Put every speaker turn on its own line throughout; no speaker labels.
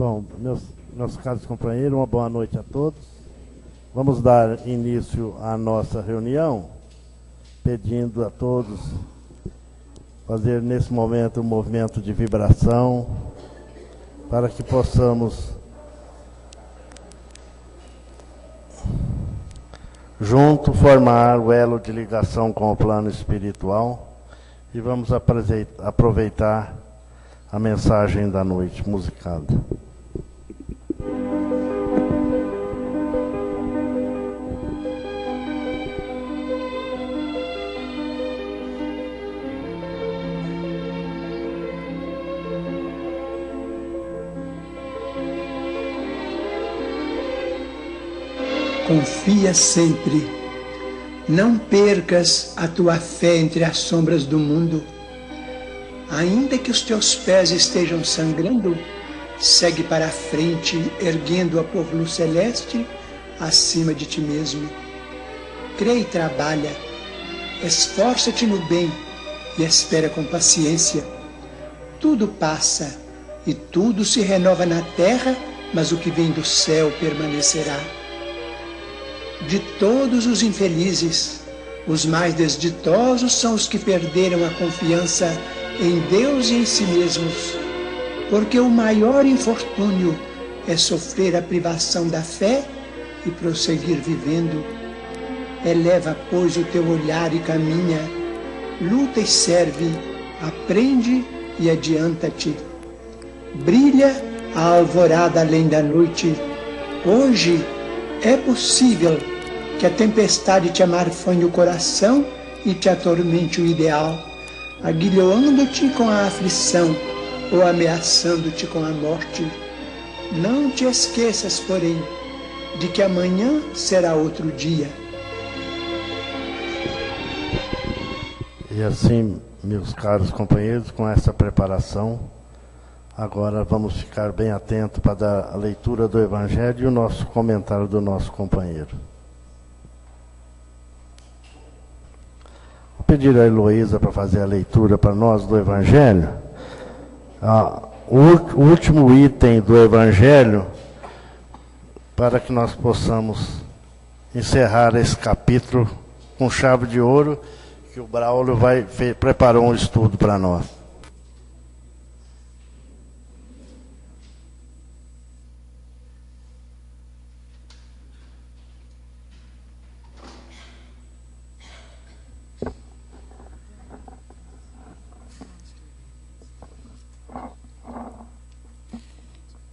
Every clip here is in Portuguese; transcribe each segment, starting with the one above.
Bom, meus caros companheiros, uma boa noite a todos. Vamos dar início à nossa reunião, pedindo a todos fazer nesse momento um movimento de vibração, para que possamos junto formar o elo de ligação com o plano espiritual, e vamos aproveitar a mensagem da noite musicada.
Confia sempre, não percas a tua fé entre as sombras do mundo. Ainda que os teus pés estejam sangrando, segue para a frente, erguendo-a por luz celeste acima de ti mesmo. Crê e trabalha, esforça-te no bem e espera com paciência. Tudo passa e tudo se renova na terra, mas o que vem do céu permanecerá. De todos os infelizes, os mais desditosos são os que perderam a confiança em Deus e em si mesmos, porque o maior infortúnio é sofrer a privação da fé e prosseguir vivendo. Eleva, pois, o teu olhar e caminha, luta e serve, aprende e adianta-te. Brilha a alvorada além da noite. Hoje é possível que a tempestade te amarfanhe o coração e te atormente o ideal, aguilhoando-te com a aflição ou ameaçando-te com a morte. Não te esqueças, porém, de que amanhã será outro dia.
E assim, meus caros companheiros, com essa preparação, agora vamos ficar bem atentos para dar a leitura do Evangelho e o nosso comentário do nosso companheiro. Vou pedir a Heloísa para fazer a leitura para nós do Evangelho. O último item do Evangelho, para que nós possamos encerrar esse capítulo com chave de ouro, que o Braulio preparou um estudo para nós.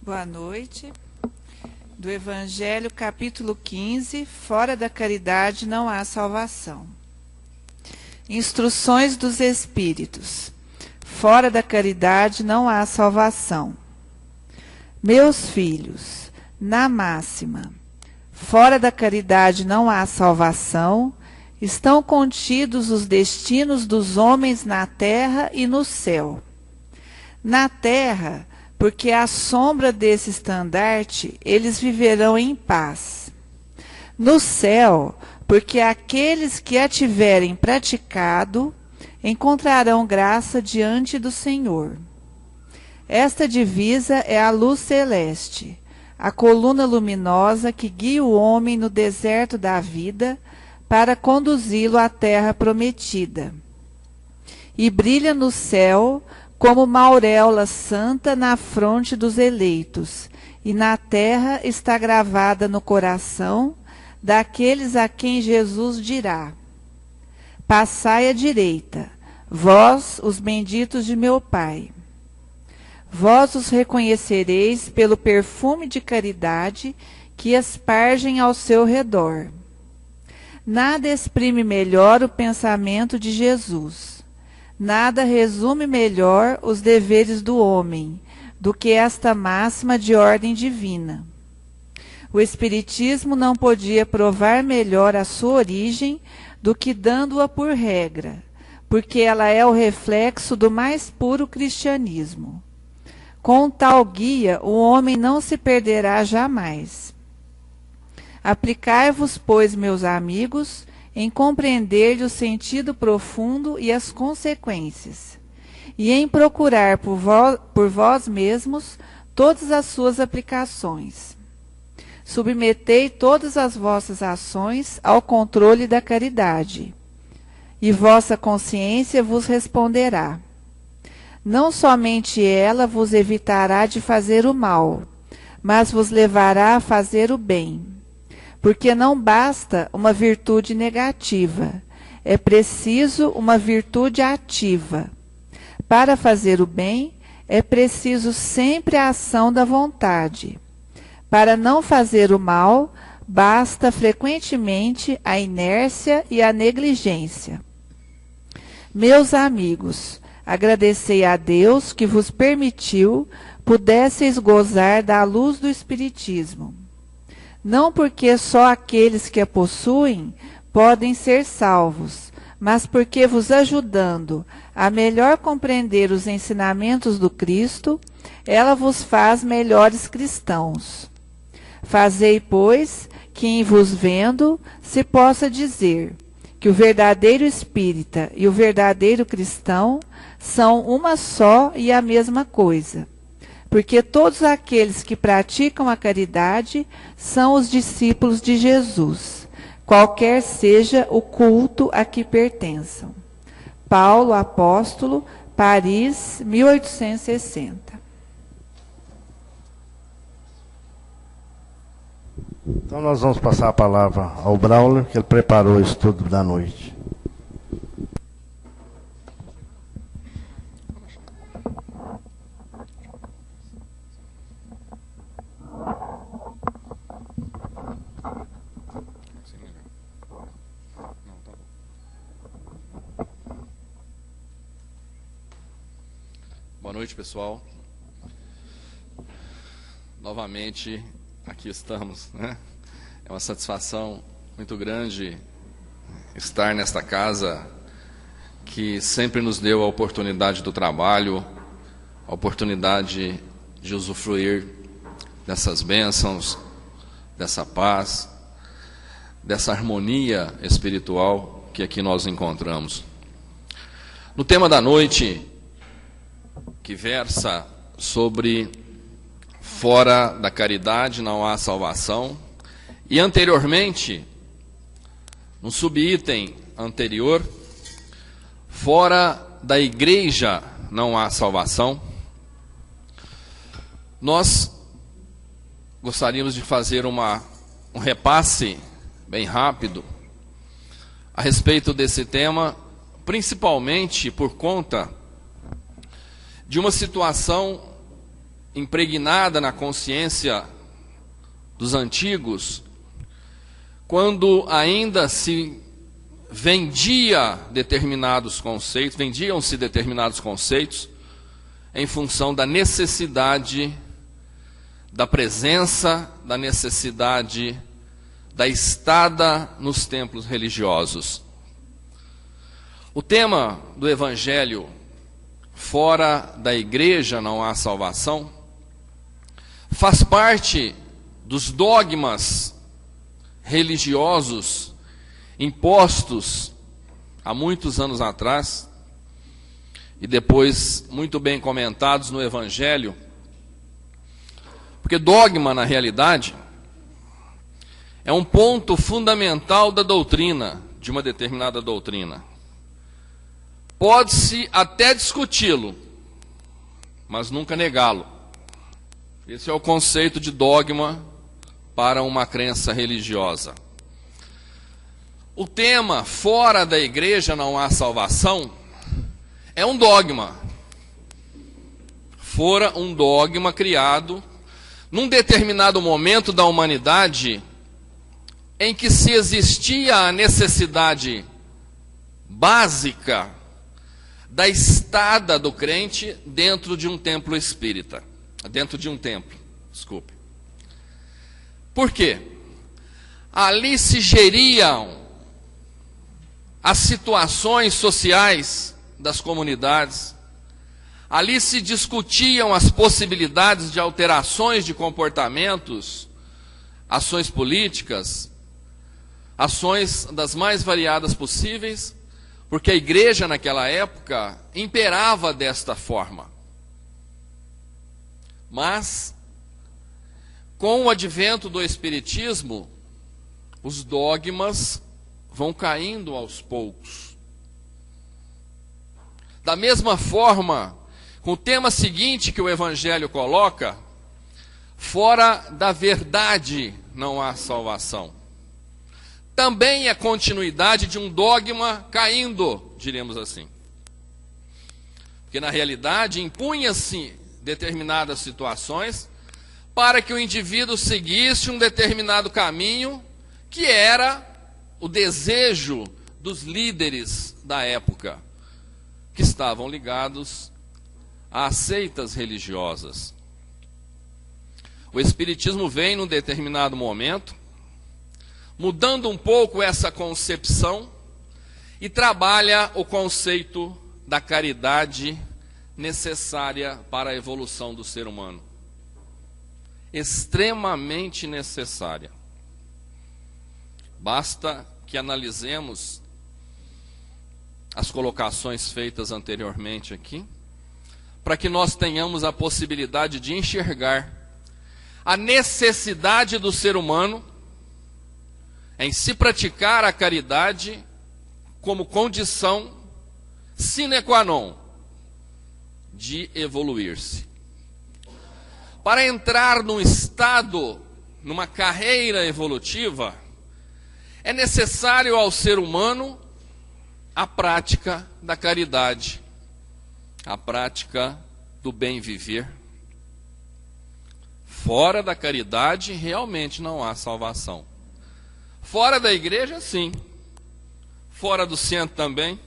Boa noite. Do Evangelho, capítulo 15, fora da caridade não há salvação. Instruções dos Espíritos. Fora da caridade não há salvação. Meus filhos, na máxima, fora da caridade não há salvação, estão contidos os destinos dos homens na terra e no céu. Na terra, porque à sombra desse estandarte eles viverão em paz. No céu, porque aqueles que a tiverem praticado encontrarão graça diante do Senhor. Esta divisa é a luz celeste, a coluna luminosa que guia o homem no deserto da vida para conduzi-lo à terra prometida. E brilha no céu como uma auréola santa na fronte dos eleitos, e na terra está gravada no coração daqueles a quem Jesus dirá: passai à direita, vós, os benditos de meu Pai. Vós os reconhecereis pelo perfume de caridade que espargem ao seu redor. Nada exprime melhor o pensamento de Jesus. Nada resume melhor os deveres do homem do que esta máxima de ordem divina. O Espiritismo não podia provar melhor a sua origem do que dando-a por regra, porque ela é o reflexo do mais puro cristianismo. Com tal guia, o homem não se perderá jamais. Aplicai-vos, pois, meus amigos, em compreender-lhe o sentido profundo e as consequências, e em procurar por vós mesmos todas as suas aplicações. Submetei todas as vossas ações ao controle da caridade, e vossa consciência vos responderá. Não somente ela vos evitará de fazer o mal, mas vos levará a fazer o bem. Porque não basta uma virtude negativa, é preciso uma virtude ativa. Para fazer o bem, é preciso sempre a ação da vontade. Para não fazer o mal, basta frequentemente a inércia e a negligência. Meus amigos, agradecei a Deus que vos permitiu pudesseis gozar da luz do Espiritismo. Não porque só aqueles que a possuem podem ser salvos, mas porque vos ajudando a melhor compreender os ensinamentos do Cristo, ela vos faz melhores cristãos. Fazei, pois, que em vos vendo se possa dizer que o verdadeiro espírita e o verdadeiro cristão são uma só e a mesma coisa. Porque todos aqueles que praticam a caridade são os discípulos de Jesus, qualquer seja o culto a que pertençam. Paulo, apóstolo, Paris, 1860.
Então nós vamos passar a palavra ao Braulio, que ele preparou o estudo da noite.
Boa noite, pessoal. Novamente, aqui estamos, né? É uma satisfação muito grande estar nesta casa que sempre nos deu a oportunidade do trabalho, a oportunidade de usufruir dessas bênçãos, dessa paz, dessa harmonia espiritual que aqui nós encontramos. No tema da noite, que versa sobre fora da caridade não há salvação, e anteriormente, no subitem anterior, fora da igreja não há salvação, nós gostaríamos de fazer um repasse bem rápido a respeito desse tema, principalmente por conta de uma situação impregnada na consciência dos antigos, quando ainda se vendiam-se determinados conceitos em função da necessidade da presença, da necessidade da estada nos templos religiosos. O tema do Evangelho, fora da igreja não há salvação, faz parte dos dogmas religiosos impostos há muitos anos atrás e depois muito bem comentados no Evangelho, porque dogma, na realidade, é um ponto fundamental da doutrina, de uma determinada doutrina. Pode-se até discuti-lo, mas nunca negá-lo. Esse é o conceito de dogma para uma crença religiosa. O tema fora da igreja não há salvação é um dogma. Fora um dogma criado num determinado momento da humanidade em que se existia a necessidade básica da estada do crente dentro de um templo espírita. Dentro de um templo, desculpe. Por quê? Ali se geriam as situações sociais das comunidades, ali se discutiam as possibilidades de alterações de comportamentos, ações políticas, ações das mais variadas possíveis, porque a igreja naquela época imperava desta forma. Mas, com o advento do Espiritismo, os dogmas vão caindo aos poucos. Da mesma forma, com o tema seguinte que o Evangelho coloca, fora da verdade não há salvação. Também é continuidade de um dogma caindo, diríamos assim. Porque na realidade impunha-se determinadas situações para que o indivíduo seguisse um determinado caminho que era o desejo dos líderes da época, que estavam ligados a seitas religiosas. O Espiritismo vem num determinado momento, mudando um pouco essa concepção, e trabalha o conceito da caridade necessária para a evolução do ser humano. Extremamente necessária. Basta que analisemos as colocações feitas anteriormente aqui, para que nós tenhamos a possibilidade de enxergar a necessidade do ser humano em se praticar a caridade como condição sine qua non de evoluir-se. Para entrar num estado, numa carreira evolutiva, é necessário ao ser humano a prática da caridade, a prática do bem viver. Fora da caridade, realmente não há salvação. Fora da igreja, sim. Fora do centro também.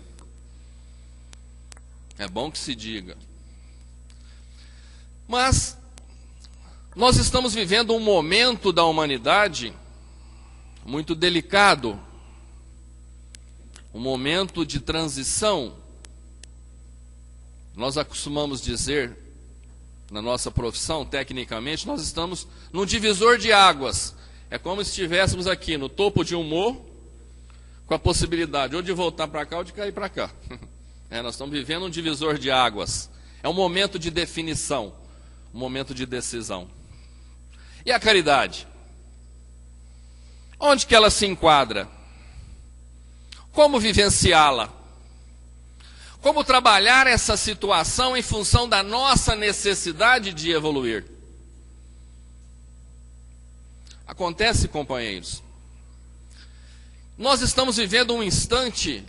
É bom que se diga. Mas nós estamos vivendo um momento da humanidade muito delicado. Um momento de transição. Nós acostumamos dizer, na nossa profissão, tecnicamente, nós estamos num divisor de águas. É como se estivéssemos aqui no topo de um morro, com a possibilidade ou de voltar para cá ou de cair para cá. Nós estamos vivendo um divisor de águas. É um momento de definição, um momento de decisão. E a caridade? Onde que ela se enquadra? Como vivenciá-la? Como trabalhar essa situação em função da nossa necessidade de evoluir? Acontece, companheiros, nós estamos vivendo um instante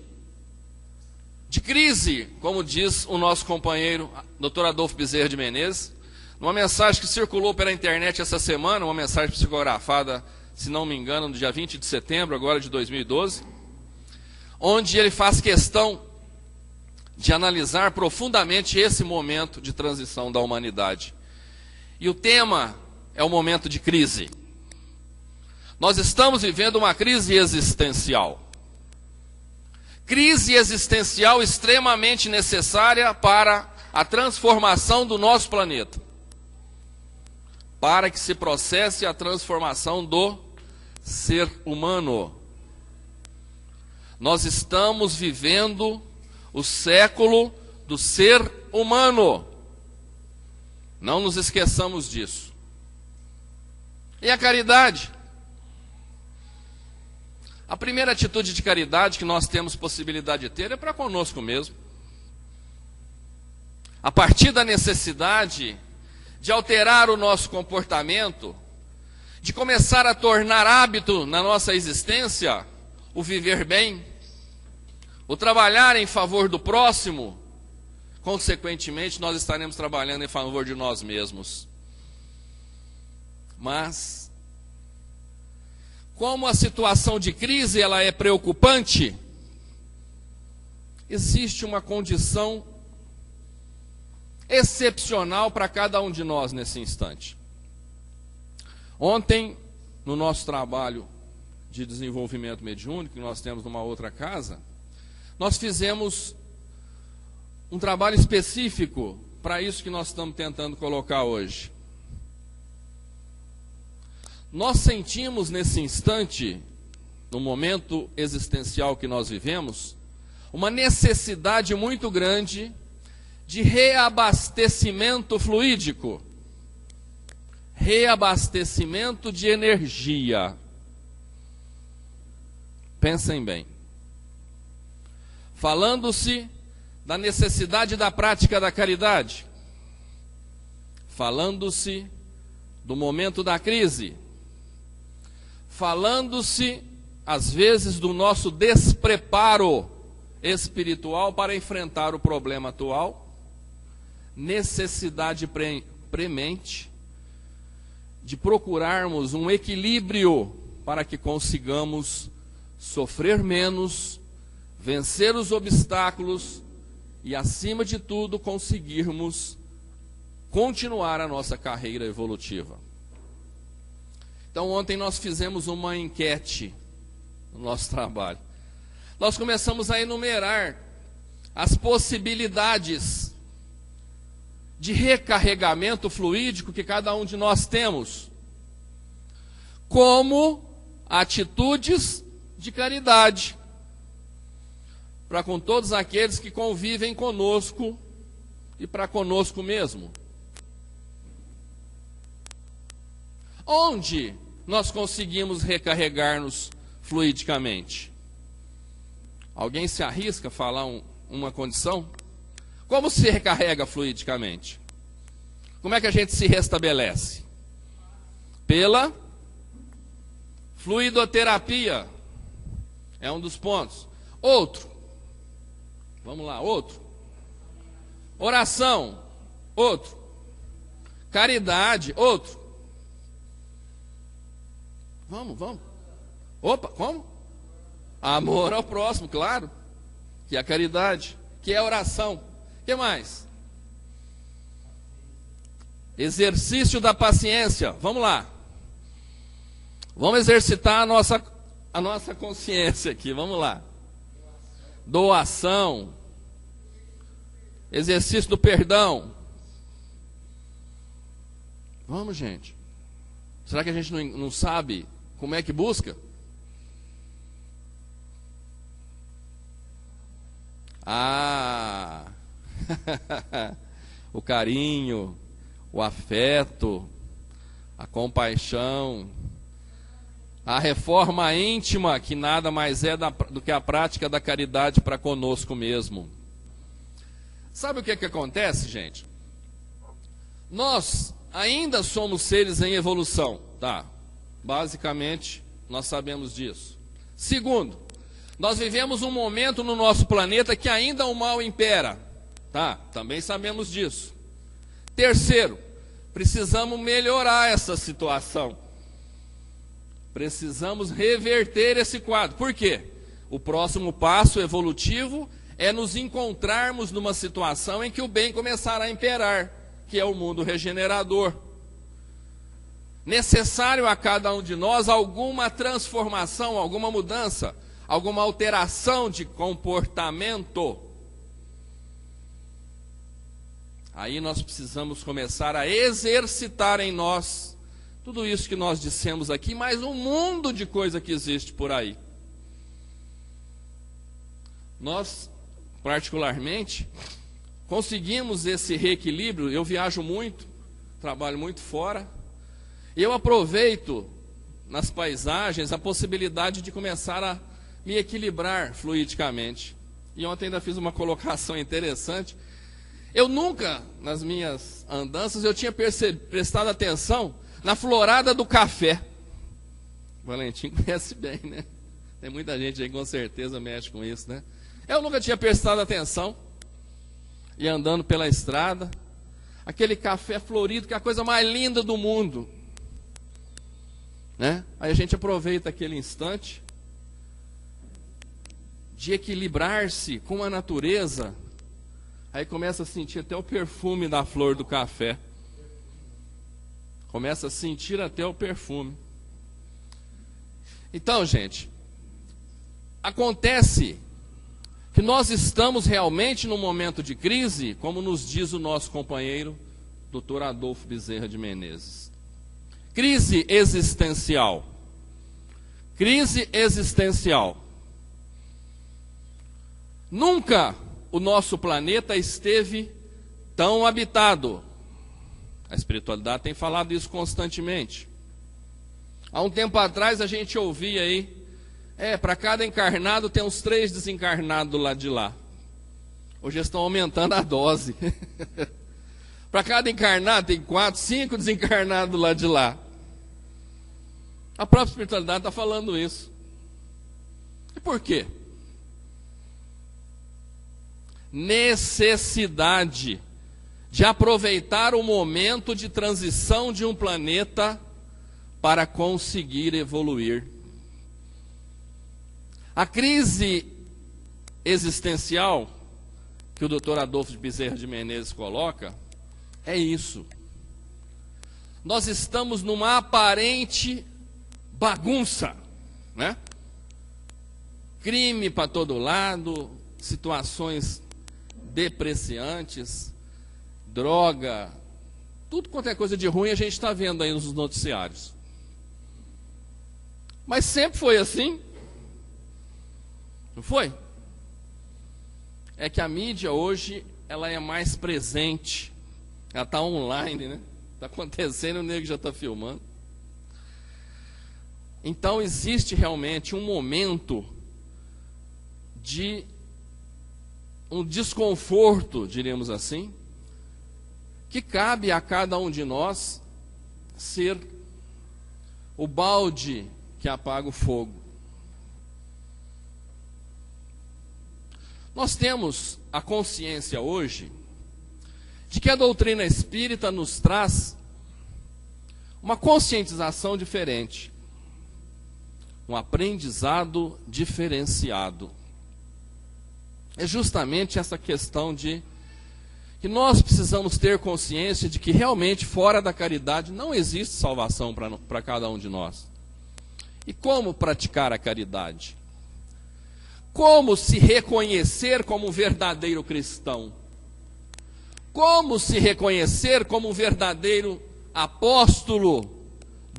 de crise, como diz o nosso companheiro, Dr. Adolfo Bezerra de Menezes, numa mensagem que circulou pela internet essa semana, uma mensagem psicografada, se não me engano, no dia 20 de setembro, agora de 2012, onde ele faz questão de analisar profundamente esse momento de transição da humanidade. E o tema é o momento de crise. Nós estamos vivendo uma crise existencial. Crise existencial extremamente necessária para a transformação do nosso planeta. Para que se processe a transformação do ser humano. Nós estamos vivendo o século do ser humano. Não nos esqueçamos disso. E a caridade? A primeira atitude de caridade que nós temos possibilidade de ter é para conosco mesmo. A partir da necessidade de alterar o nosso comportamento, de começar a tornar hábito na nossa existência o viver bem, o trabalhar em favor do próximo, consequentemente nós estaremos trabalhando em favor de nós mesmos. Mas como a situação de crise ela é preocupante, existe uma condição excepcional para cada um de nós nesse instante. Ontem, no nosso trabalho de desenvolvimento mediúnico, que nós temos numa outra casa, nós fizemos um trabalho específico para isso que nós estamos tentando colocar hoje. Nós sentimos nesse instante, no momento existencial que nós vivemos, uma necessidade muito grande de reabastecimento fluídico. reabastecimento de energia. Pensem bem. Falando-se da necessidade da prática da caridade, falando-se do momento da crise, falando-se, às vezes, do nosso despreparo espiritual para enfrentar o problema atual, necessidade premente de procurarmos um equilíbrio para que consigamos sofrer menos, vencer os obstáculos e, acima de tudo, conseguirmos continuar a nossa carreira evolutiva. Então, ontem nós fizemos uma enquete no nosso trabalho. Nós começamos a enumerar as possibilidades de recarregamento fluídico que cada um de nós temos, como atitudes de caridade, para com todos aqueles que convivem conosco e para conosco mesmo. Onde nós conseguimos recarregar-nos fluidicamente? Alguém se arrisca a falar uma condição? Como se recarrega fluidicamente? Como é que a gente se restabelece? Pela fluidoterapia. É um dos pontos. Outro. Vamos lá, outro. Oração. Outro. Caridade. Outro. Vamos. Opa, como? Amor ao próximo, claro. Que é a caridade. Que é a oração. O que mais? Exercício da paciência. Vamos lá. Vamos exercitar a nossa consciência aqui. Vamos lá. Doação. Exercício do perdão. Vamos, gente. Será que a gente não sabe como é que busca? O carinho, o afeto, a compaixão, a reforma íntima, que nada mais é do que a prática da caridade para conosco mesmo. Sabe o que acontece, gente? Nós ainda somos seres em evolução, tá? Basicamente, nós sabemos disso. Segundo, nós vivemos um momento no nosso planeta que ainda o mal impera, tá? Também sabemos disso. Terceiro, precisamos melhorar essa situação. Precisamos reverter esse quadro. Por quê? O próximo passo evolutivo é nos encontrarmos numa situação em que o bem começará a imperar, que é o mundo regenerador. Necessário a cada um de nós alguma transformação, alguma mudança, alguma alteração de comportamento. Aí nós precisamos começar a exercitar em nós tudo isso que nós dissemos aqui, mais um mundo de coisa que existe por aí. Nós, particularmente, conseguimos esse reequilíbrio. Eu viajo muito, trabalho muito fora, e eu aproveito nas paisagens a possibilidade de começar a me equilibrar fluidicamente. E ontem ainda fiz uma colocação interessante. Eu nunca, nas minhas andanças, eu tinha prestado atenção na florada do café. O Valentim conhece bem, né? Tem muita gente aí que com certeza mexe com isso, né? Eu nunca tinha prestado atenção. E andando pela estrada, aquele café florido, que é a coisa mais linda do mundo, né? Aí a gente aproveita aquele instante de equilibrar-se com a natureza. Aí começa a sentir até o perfume da flor do café. Começa a sentir até o perfume. Então, gente, acontece que nós estamos realmente num momento de crise, como nos diz o nosso companheiro, Dr. Adolfo Bezerra de Menezes. Crise existencial. Crise existencial. Nunca o nosso planeta esteve tão habitado. A espiritualidade tem falado isso constantemente. Há um tempo atrás a gente ouvia aí, para cada encarnado tem uns 3 desencarnados do lado de lá. Hoje eles estão aumentando a dose. Para cada encarnado tem 4, 5 desencarnados do lado de lá. A própria espiritualidade está falando isso. E por quê? Necessidade de aproveitar o momento de transição de um planeta para conseguir evoluir. A crise existencial que o Dr. Adolfo de Bezerra de Menezes coloca é isso. Nós estamos numa aparente bagunça, né? Crime para todo lado, situações depreciantes, droga, tudo quanto é coisa de ruim a gente está vendo aí nos noticiários. Mas sempre foi assim? Não foi? É que a mídia hoje ela é mais presente, ela está online, né? Está acontecendo, o nego já está filmando. Então existe realmente um momento de um desconforto, diríamos assim, que cabe a cada um de nós ser o balde que apaga o fogo. Nós temos a consciência hoje de que a doutrina espírita nos traz uma conscientização diferente, um aprendizado diferenciado. É justamente essa questão de que nós precisamos ter consciência de que realmente fora da caridade não existe salvação para cada um de nós. E como praticar a caridade? Como se reconhecer como um verdadeiro cristão? Como se reconhecer como um verdadeiro apóstolo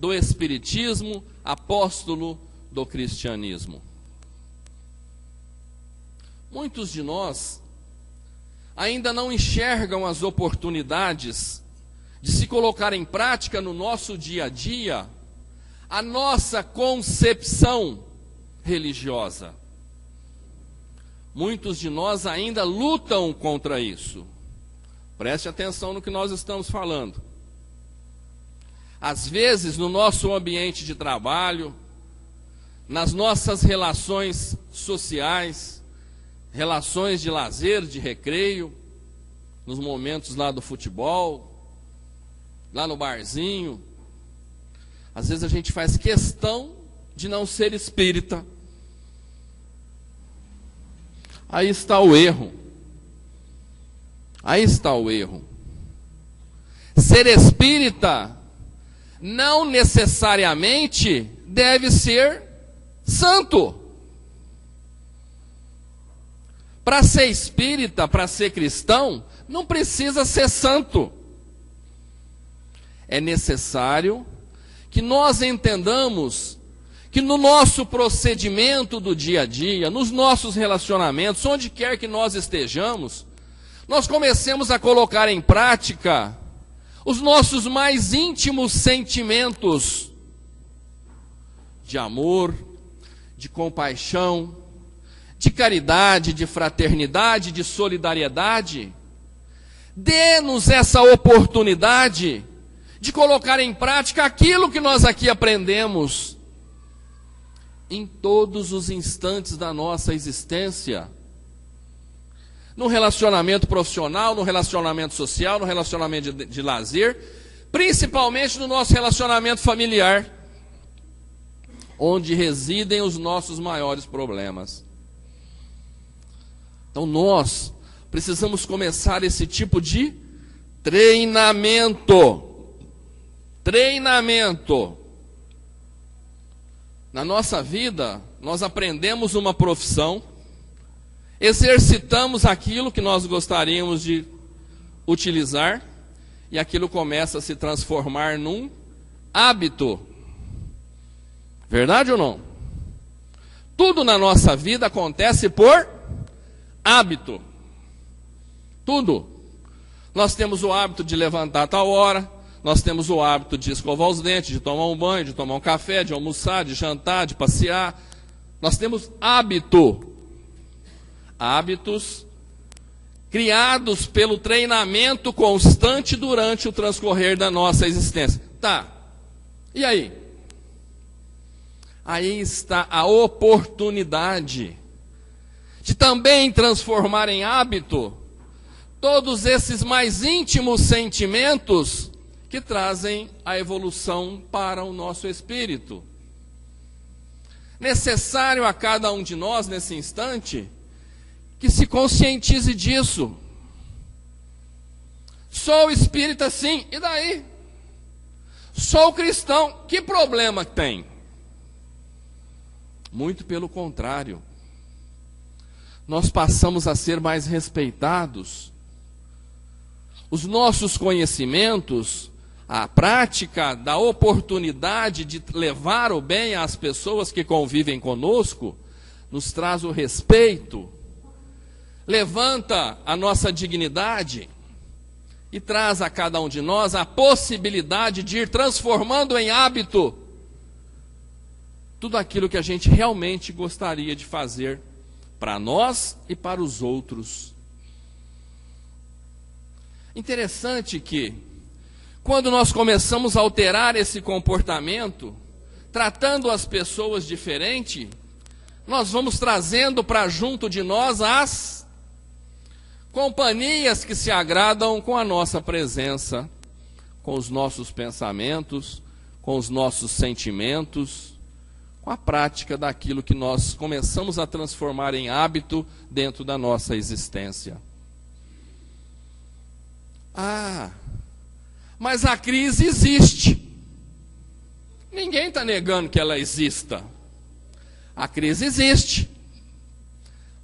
do Espiritismo, apóstolo do cristianismo? Muitos de nós ainda não enxergam as oportunidades de se colocar em prática no nosso dia a dia a nossa concepção religiosa. Muitos de nós ainda lutam contra isso. Preste atenção no que nós estamos falando. Às vezes, no nosso ambiente de trabalho, nas nossas relações sociais, relações de lazer, de recreio, nos momentos lá do futebol, lá no barzinho, às vezes a gente faz questão de não ser espírita. Aí está o erro. Aí está o erro. Ser espírita não necessariamente deve ser santo. Para ser espírita, para ser cristão, não precisa ser santo. É necessário que nós entendamos que no nosso procedimento do dia a dia, nos nossos relacionamentos, onde quer que nós estejamos, nós comecemos a colocar em prática os nossos mais íntimos sentimentos de amor, de compaixão, de caridade, de fraternidade, de solidariedade. Dê-nos essa oportunidade de colocar em prática aquilo que nós aqui aprendemos em todos os instantes da nossa existência. No relacionamento profissional, no relacionamento social, no relacionamento de lazer, principalmente no nosso relacionamento familiar, onde residem os nossos maiores problemas. Então nós precisamos começar esse tipo de treinamento. Treinamento. Na nossa vida, nós aprendemos uma profissão, exercitamos aquilo que nós gostaríamos de utilizar, e aquilo começa a se transformar num hábito. Verdade ou não? Tudo na nossa vida acontece por hábito. Tudo. Nós temos o hábito de levantar a tal hora, nós temos o hábito de escovar os dentes, de tomar um banho, de tomar um café, de almoçar, de jantar, de passear. Nós temos hábitos criados pelo treinamento constante durante o transcorrer da nossa existência. Tá, e aí? Aí está a oportunidade de também transformar em hábito todos esses mais íntimos sentimentos que trazem a evolução para o nosso espírito. Necessário a cada um de nós, nesse instante, que se conscientize disso. Sou espírita sim, e daí? Sou cristão, que problema tem? Muito pelo contrário. Nós passamos a ser mais respeitados. Os nossos conhecimentos, a prática da oportunidade de levar o bem às pessoas que convivem conosco, nos traz o respeito, levanta a nossa dignidade e traz a cada um de nós a possibilidade de ir transformando em hábito tudo aquilo que a gente realmente gostaria de fazer para nós e para os outros. Interessante que, quando nós começamos a alterar esse comportamento, tratando as pessoas diferente, nós vamos trazendo para junto de nós as companhias que se agradam com a nossa presença, com os nossos pensamentos, com os nossos sentimentos, com a prática daquilo que nós começamos a transformar em hábito dentro da nossa existência. Mas a crise existe. Ninguém está negando que ela exista. A crise existe.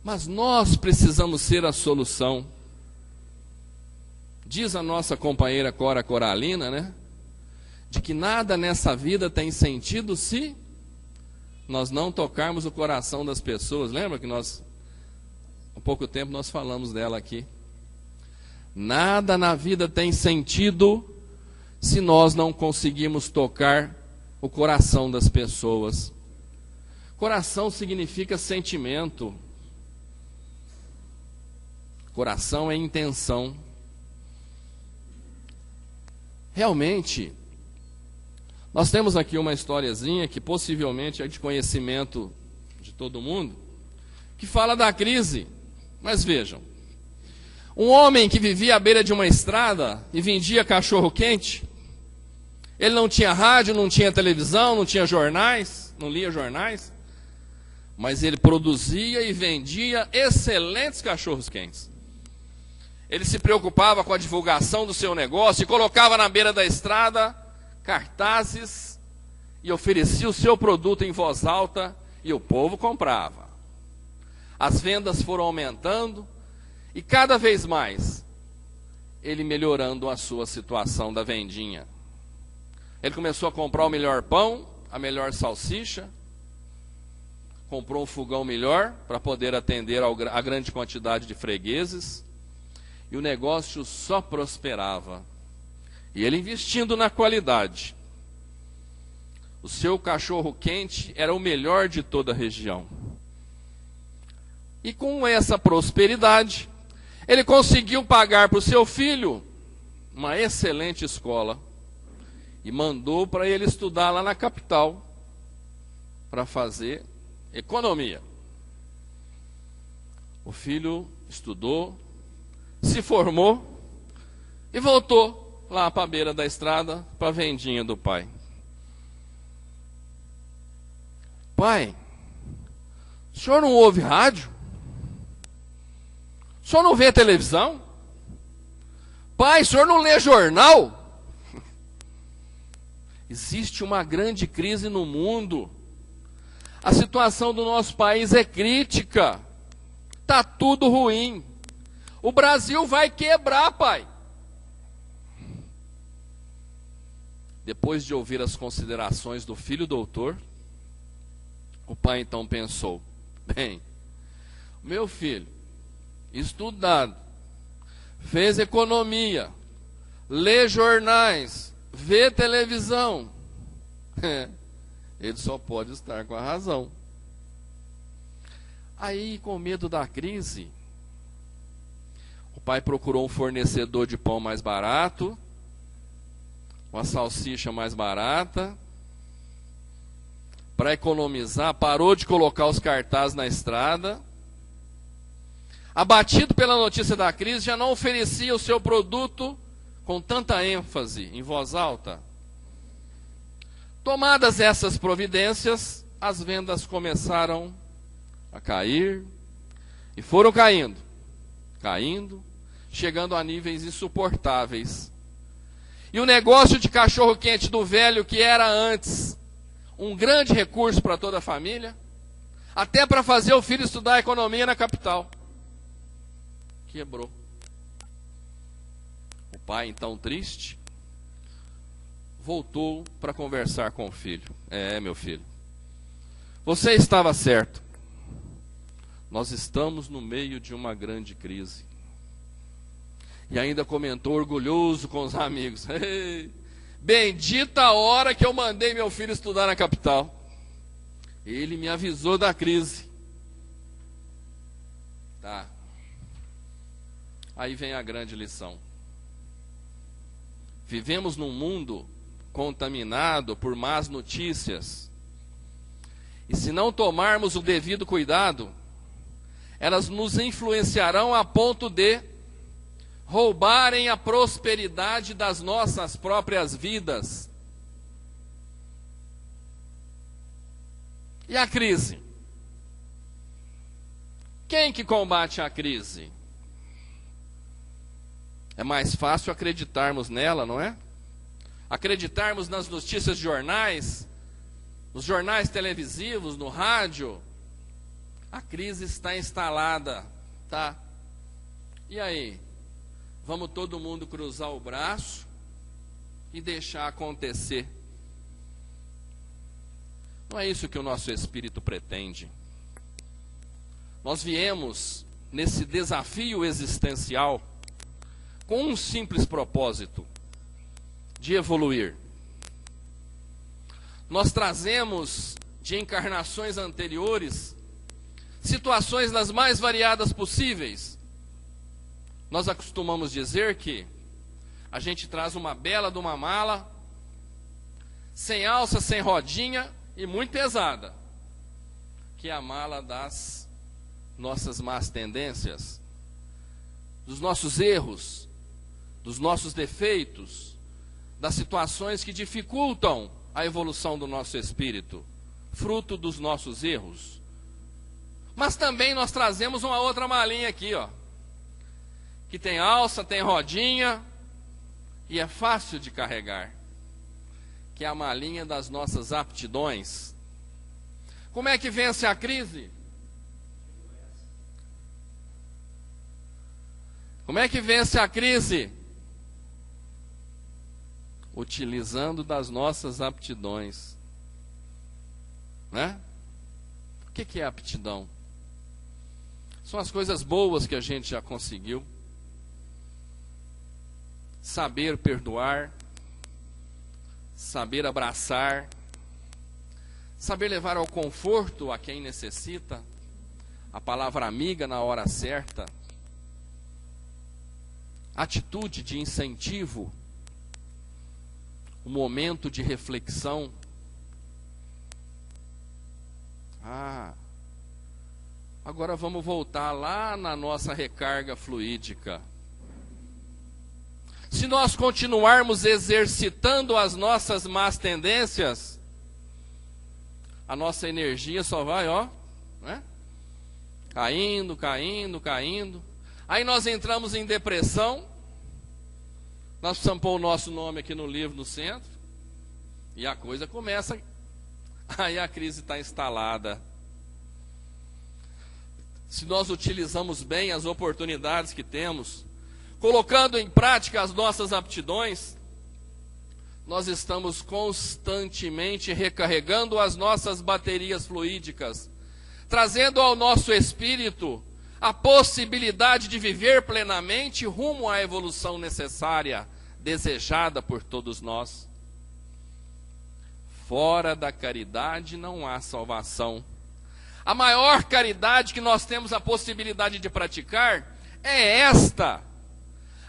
Mas nós precisamos ser a solução. Diz a nossa companheira Cora Coralina, né? De que nada nessa vida tem sentido se nós não tocarmos o coração das pessoas. Lembra que há pouco tempo nós falamos dela aqui. Nada na vida tem sentido se nós não conseguirmos tocar o coração das pessoas. Coração significa sentimento. Coração é intenção. Realmente, nós temos aqui uma historiazinha que possivelmente é de conhecimento de todo mundo, que fala da crise. Mas vejam, um homem que vivia à beira de uma estrada e vendia cachorro-quente, ele não tinha rádio, não tinha televisão, não tinha jornais, não lia jornais, mas ele produzia e vendia excelentes cachorros-quentes. Ele se preocupava com a divulgação do seu negócio e colocava na beira da estrada cartazes e oferecia o seu produto em voz alta e o povo comprava. As vendas foram aumentando e cada vez mais ele melhorando a sua situação da vendinha. Ele começou a comprar o melhor pão, a melhor salsicha, comprou um fogão melhor para poder atender a grande quantidade de fregueses, e o negócio só prosperava. E ele investindo na qualidade. O seu cachorro-quente era o melhor de toda a região. E com essa prosperidade, ele conseguiu pagar para o seu filho uma excelente escola e mandou para ele estudar lá na capital para fazer economia. O filho estudou, se formou e voltou lá para a beira da estrada, para a vendinha do pai. Pai, o senhor não ouve rádio? O senhor não vê televisão? Pai, o senhor não lê jornal? Existe uma grande crise no mundo. A situação do nosso país é crítica. Está tudo ruim. O Brasil vai quebrar, pai. Depois de ouvir as considerações do filho doutor, o pai então pensou: bem, meu filho, estudado, fez economia, lê jornais, vê televisão, ele só pode estar com a razão. Aí, com medo da crise, o pai procurou um fornecedor de pão mais barato, uma salsicha mais barata, para economizar, parou de colocar os cartazes na estrada. Abatido pela notícia da crise, já não oferecia o seu produto com tanta ênfase, em voz alta. Tomadas essas providências, as vendas começaram a cair, e foram caindo, chegando a níveis insuportáveis. E o negócio de cachorro-quente do velho, que era antes um grande recurso para toda a família, até para fazer o filho estudar economia na capital, quebrou. O pai, então triste, voltou para conversar com o filho. Meu filho, você estava certo. Nós estamos no meio de uma grande crise. E ainda comentou orgulhoso com os amigos: Ei, bendita a hora que eu mandei meu filho estudar na capital. Ele me avisou da crise. Tá. Aí vem a grande lição. Vivemos num mundo contaminado por más notícias. E se não tomarmos o devido cuidado, elas nos influenciarão a ponto de roubarem a prosperidade das nossas próprias vidas. E a crise? Quem que combate a crise? É mais fácil acreditarmos nela, não é? Acreditarmos nas notícias de jornais, nos jornais televisivos, no rádio. A crise está instalada, tá? E aí? Vamos todo mundo cruzar o braço e deixar acontecer. Não é isso que o nosso espírito pretende. Nós viemos nesse desafio existencial com um simples propósito: de evoluir. Nós trazemos de encarnações anteriores situações das mais variadas possíveis. Nós acostumamos dizer que a gente traz uma bela de uma mala, sem alça, sem rodinha e muito pesada, que é a mala das nossas más tendências, dos nossos erros, dos nossos defeitos, das situações que dificultam a evolução do nosso espírito, fruto dos nossos erros. Mas também nós trazemos uma outra malinha aqui, ó, que tem alça, tem rodinha e é fácil de carregar, que é a malinha das nossas aptidões. Como é que vence a crise? Como é que vence a crise? Utilizando das nossas aptidões, né? O que é aptidão? São as coisas boas que a gente já conseguiu. Saber perdoar, saber abraçar, saber levar ao conforto a quem necessita, a palavra amiga na hora certa, atitude de incentivo, o momento de reflexão. Agora vamos voltar lá na nossa recarga fluídica. Se nós continuarmos exercitando as nossas más tendências, a nossa energia só vai, né? Caindo, caindo, caindo. Aí nós entramos em depressão. Nós precisamos pôr o nosso nome aqui no livro, no centro. E a coisa começa. Aí a crise está instalada. Se nós utilizamos bem as oportunidades que temos, colocando em prática as nossas aptidões, nós estamos constantemente recarregando as nossas baterias fluídicas, trazendo ao nosso espírito a possibilidade de viver plenamente rumo à evolução necessária desejada por todos nós. Fora da caridade não há salvação. A maior caridade que nós temos a possibilidade de praticar é esta: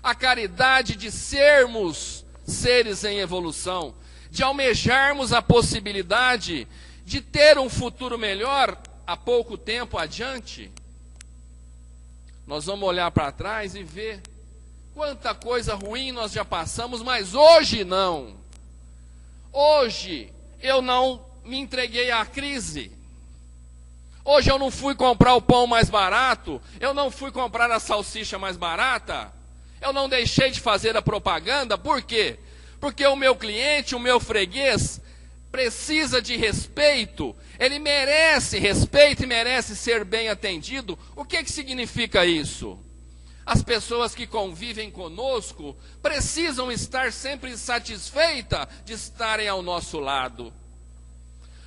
a caridade de sermos seres em evolução, de almejarmos a possibilidade de ter um futuro melhor há pouco tempo adiante. Nós vamos olhar para trás e ver quanta coisa ruim nós já passamos, mas hoje não. Hoje eu não me entreguei à crise. Hoje eu não fui comprar o pão mais barato, eu não fui comprar a salsicha mais barata, eu não deixei de fazer a propaganda. Por quê? Porque o meu cliente, o meu freguês, precisa de respeito, ele merece respeito e merece ser bem atendido. O que significa isso? As pessoas que convivem conosco precisam estar sempre satisfeitas de estarem ao nosso lado.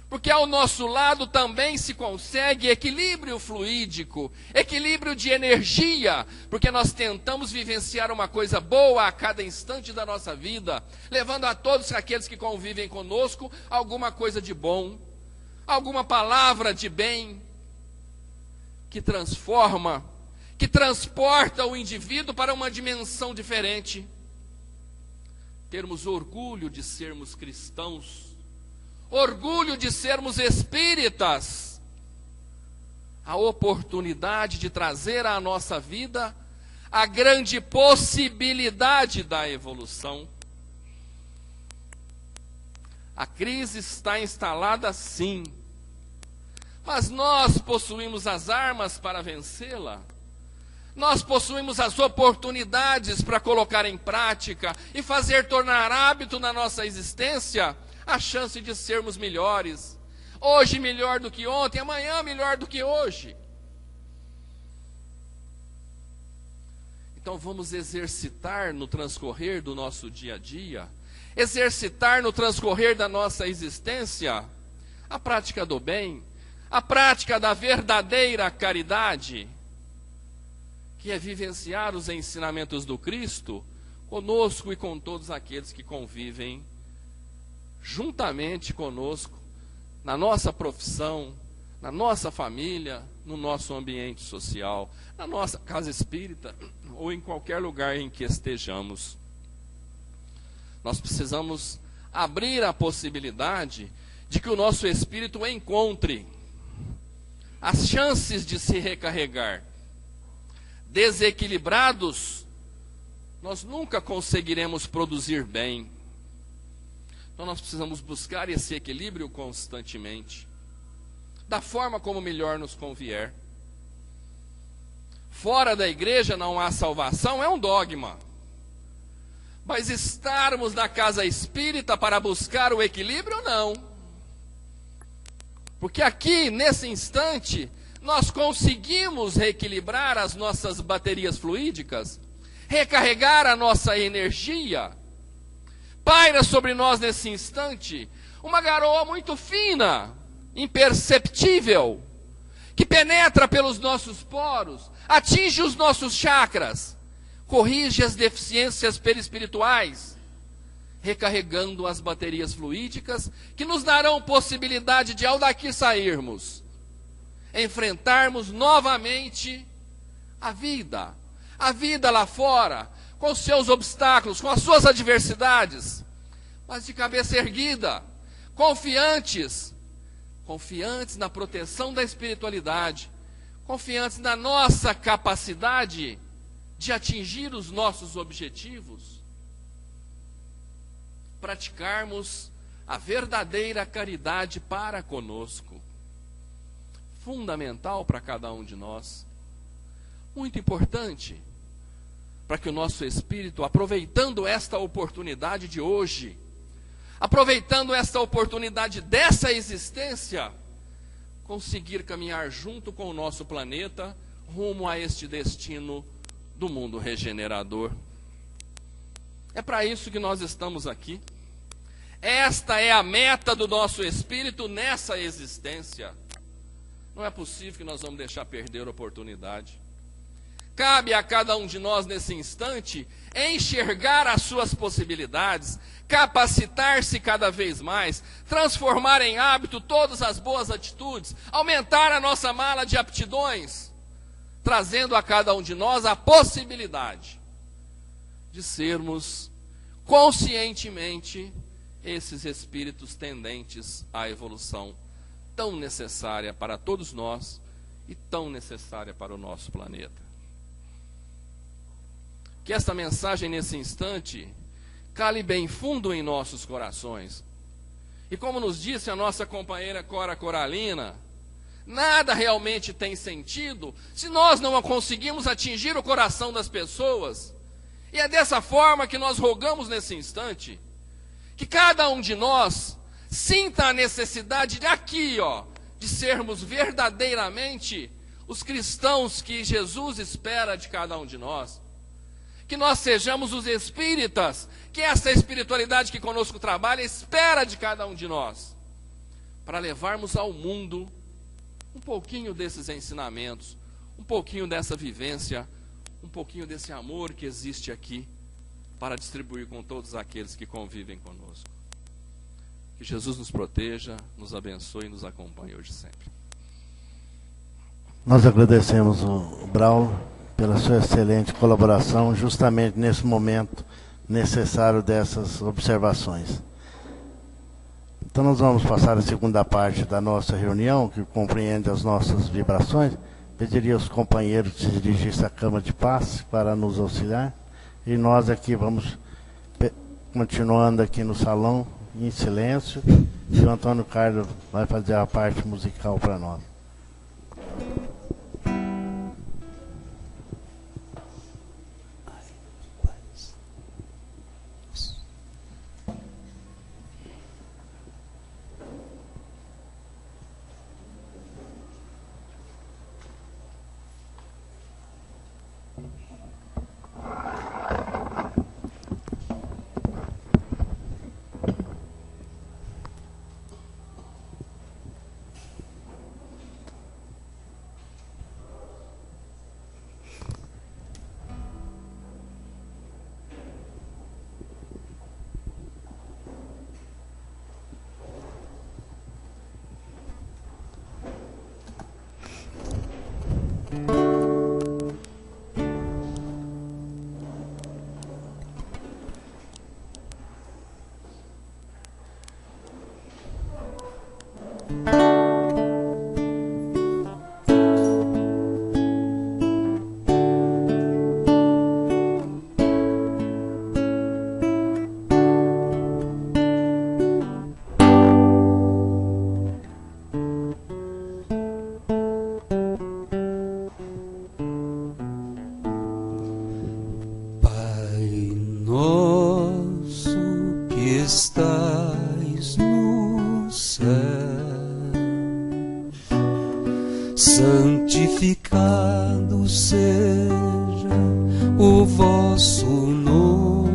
Porque ao nosso lado também se consegue equilíbrio fluídico, equilíbrio de energia, porque nós tentamos vivenciar uma coisa boa a cada instante da nossa vida, levando a todos aqueles que convivem conosco alguma coisa de bom, alguma palavra de bem, que transforma, que transporta o indivíduo para uma dimensão diferente. Termos orgulho de sermos cristãos, orgulho de sermos espíritas, a oportunidade de trazer à nossa vida a grande possibilidade da evolução. A crise está instalada sim, mas nós possuímos as armas para vencê-la. Nós possuímos as oportunidades para colocar em prática e fazer tornar hábito na nossa existência a chance de sermos melhores. Hoje melhor do que ontem, amanhã melhor do que hoje. Então vamos exercitar no transcorrer do nosso dia a dia, exercitar no transcorrer da nossa existência a prática do bem, a prática da verdadeira caridade, que é vivenciar os ensinamentos do Cristo conosco e com todos aqueles que convivem juntamente conosco, na nossa profissão, na nossa família, no nosso ambiente social, na nossa casa espírita ou em qualquer lugar em que estejamos. Nós precisamos abrir a possibilidade de que o nosso espírito encontre as chances de se recarregar. Desequilibrados, nós nunca conseguiremos produzir bem. Então nós precisamos buscar esse equilíbrio constantemente, da forma como melhor nos convier. Fora da igreja não há salvação, é um dogma. Mas estarmos na casa espírita para buscar o equilíbrio, não. Porque aqui, nesse instante, nós conseguimos reequilibrar as nossas baterias fluídicas, recarregar a nossa energia. Paira sobre nós nesse instante uma garoa muito fina, imperceptível, que penetra pelos nossos poros, atinge os nossos chakras, corrige as deficiências perispirituais, recarregando as baterias fluídicas que nos darão possibilidade de, ao daqui sairmos, enfrentarmos novamente a vida lá fora, com os seus obstáculos, com as suas adversidades, mas de cabeça erguida, confiantes na proteção da espiritualidade, confiantes na nossa capacidade de atingir os nossos objetivos, praticarmos a verdadeira caridade para conosco, fundamental para cada um de nós, muito importante, para que o nosso espírito, aproveitando esta oportunidade de hoje, aproveitando esta oportunidade dessa existência, conseguir caminhar junto com o nosso planeta, rumo a este destino do mundo regenerador. É para isso que nós estamos aqui. Esta é a meta do nosso espírito nessa existência. Não é possível que nós vamos deixar perder a oportunidade. Cabe a cada um de nós, nesse instante, enxergar as suas possibilidades, capacitar-se cada vez mais, transformar em hábito todas as boas atitudes, aumentar a nossa mala de aptidões, trazendo a cada um de nós a possibilidade de sermos conscientemente esses espíritos tendentes à evolução tão necessária para todos nós e tão necessária para o nosso planeta. Que esta mensagem nesse instante cale bem fundo em nossos corações. E como nos disse a nossa companheira Cora Coralina, nada realmente tem sentido se nós não conseguimos atingir o coração das pessoas. E é dessa forma que nós rogamos nesse instante que cada um de nós sinta a necessidade de aqui, de sermos verdadeiramente os cristãos que Jesus espera de cada um de nós. Que nós sejamos os espíritas, que essa espiritualidade que conosco trabalha espera de cada um de nós, para levarmos ao mundo um pouquinho desses ensinamentos, um pouquinho dessa vivência, um pouquinho desse amor que existe aqui, para distribuir com todos aqueles que convivem conosco. Que Jesus nos proteja, nos abençoe e nos acompanhe hoje e sempre.
Nós agradecemos o Braulio pela sua excelente colaboração, justamente nesse momento necessário dessas observações. Então nós vamos passar a segunda parte da nossa reunião, que compreende as nossas vibrações. Pediria aos companheiros que se dirigissem à Câmara de Paz para nos auxiliar. E nós aqui vamos continuando aqui no salão, em silêncio. E o Antônio Carlos vai fazer a parte musical para nós.
Estais no céu, santificado seja o vosso nome.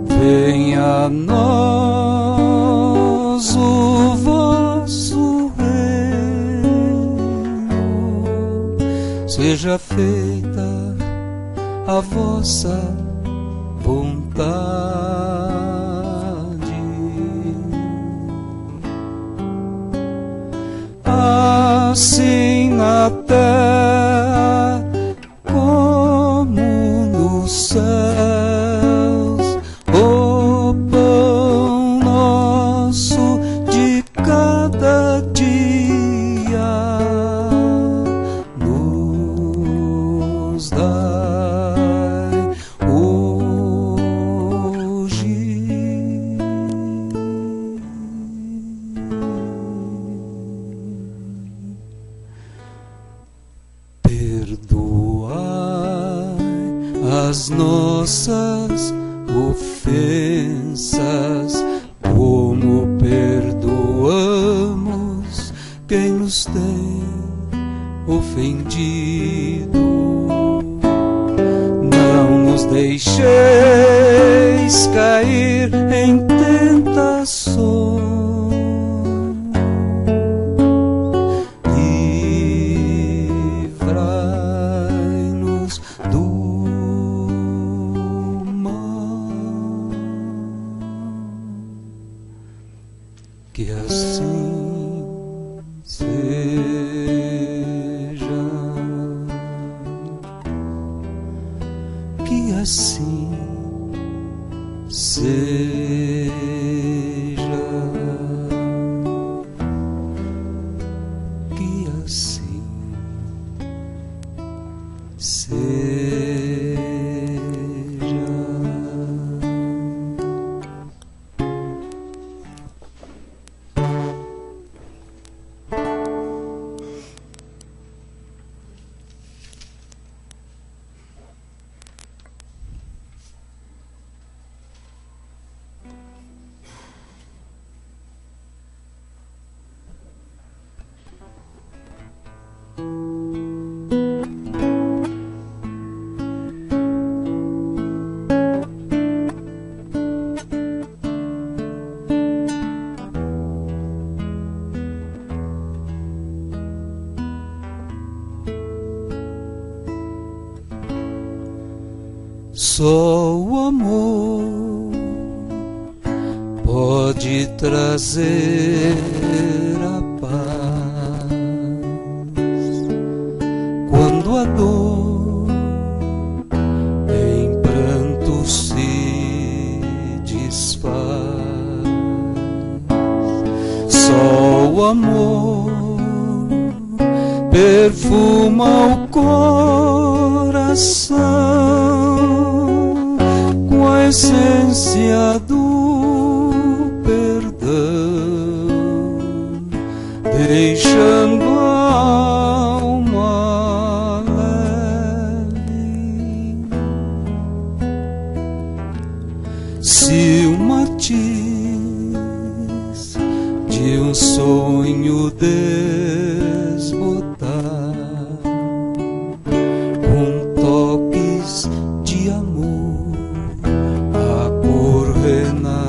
Venha a nós o vosso reino, seja feita a vossa vontade, assim na terra como nos céus. O pão nosso de cada dia nos dá as nossas ofensas, como perdoamos quem nos tem ofendido. Não nos deixeis cair em tentações, que assim seja, que assim seja, que assim seja. Só o amor pode trazer a paz quando a dor em pranto se desfaz. Só o amor perfuma o coração com a essência do perdão, deixando a alma leve. Se o matiz de um sonho desbotar com toques de amor, a cor renascerá.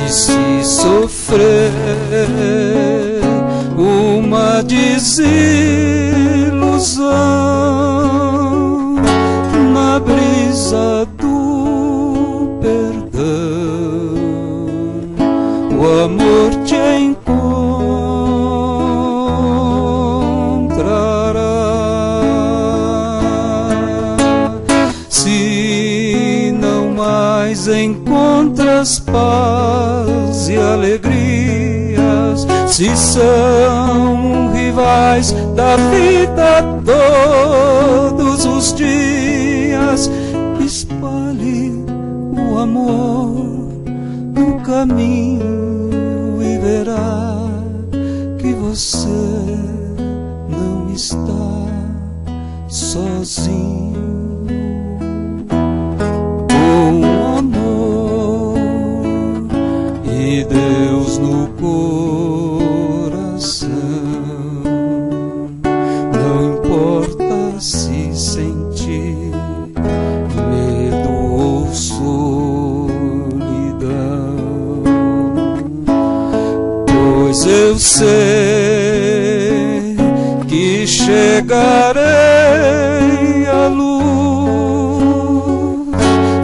E se sofrer uma desilusão na brisa do perdão, o amor te encontrará. Se não mais encontras paz e alegrias, se são rivais da vida todos os dias, espalhe o amor no caminho e verá que você não está sozinho. Com amor e Deus no coração, não importa se sentir medo ou solidão, pois eu sei que chegarei à luz,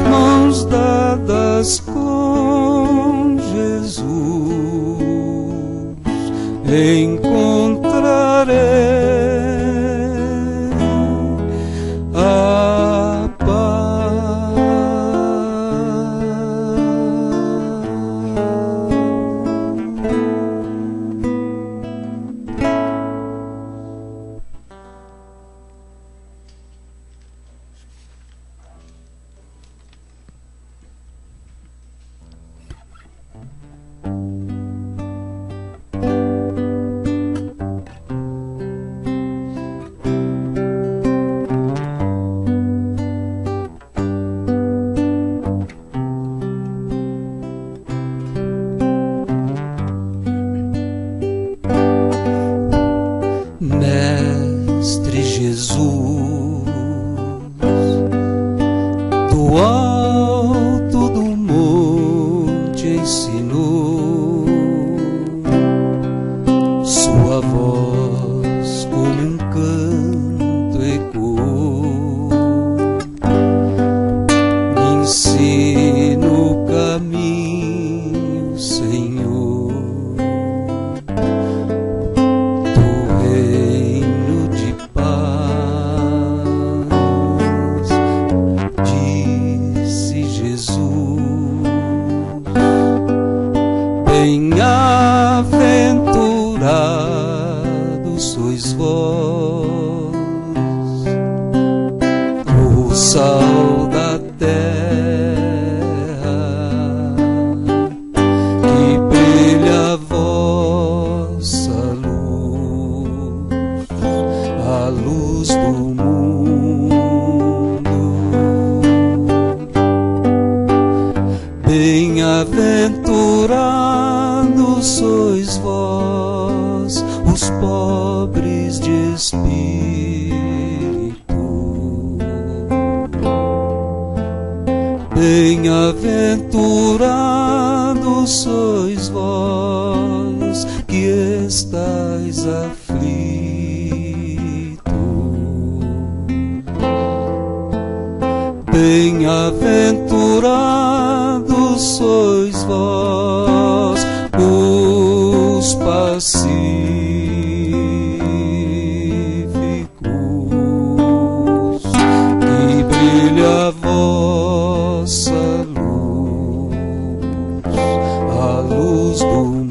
mãos dadas com Jesus, encontrarei a paz. Mestre Jesus, do alto do monte ensinou, sua voz como um canto ecoou. Me ensino sal da terra, que brilha a vossa luz, a luz do mundo. Bem-aventurados sois vós, os pobres de espírito. Bem-aventurados sois vós, que estáis aflitos. Bem-aventurados sois vós, os pacíficos, que brilha a vossa luz, a luz do mundo.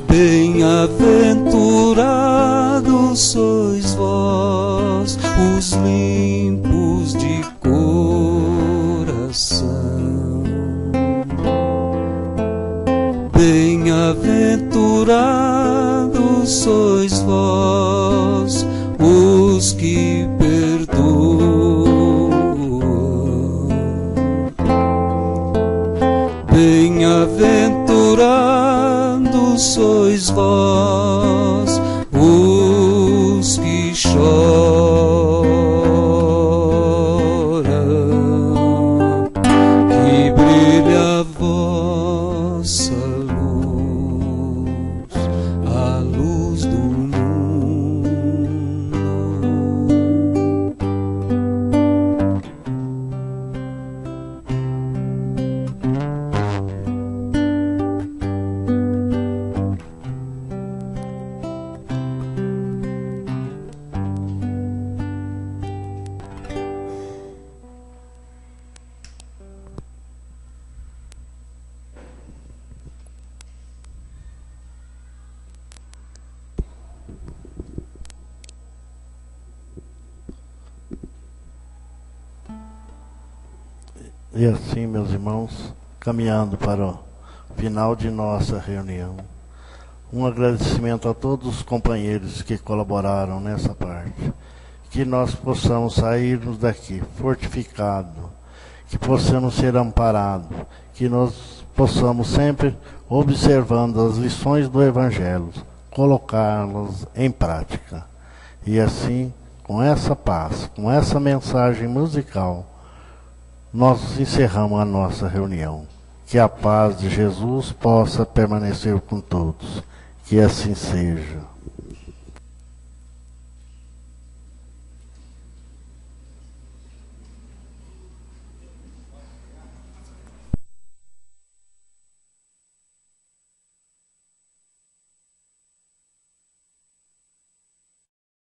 Bem-aventurados sois vós, os limpos de coração. Bem-aventurados sois vós, os que perdoam. Bem-aventurados sois vós, os que choram, que brilha a vossa luz, a luz do mundo.
E assim, meus irmãos, caminhando para o final de nossa reunião, um agradecimento a todos os companheiros que colaboraram nessa parte, que nós possamos sairmos daqui fortificados, que possamos ser amparados, que nós possamos sempre, observando as lições do Evangelho, colocá-las em prática. E assim, com essa paz, com essa mensagem musical, nós encerramos a nossa reunião. Que a paz de Jesus possa permanecer com todos. Que assim seja.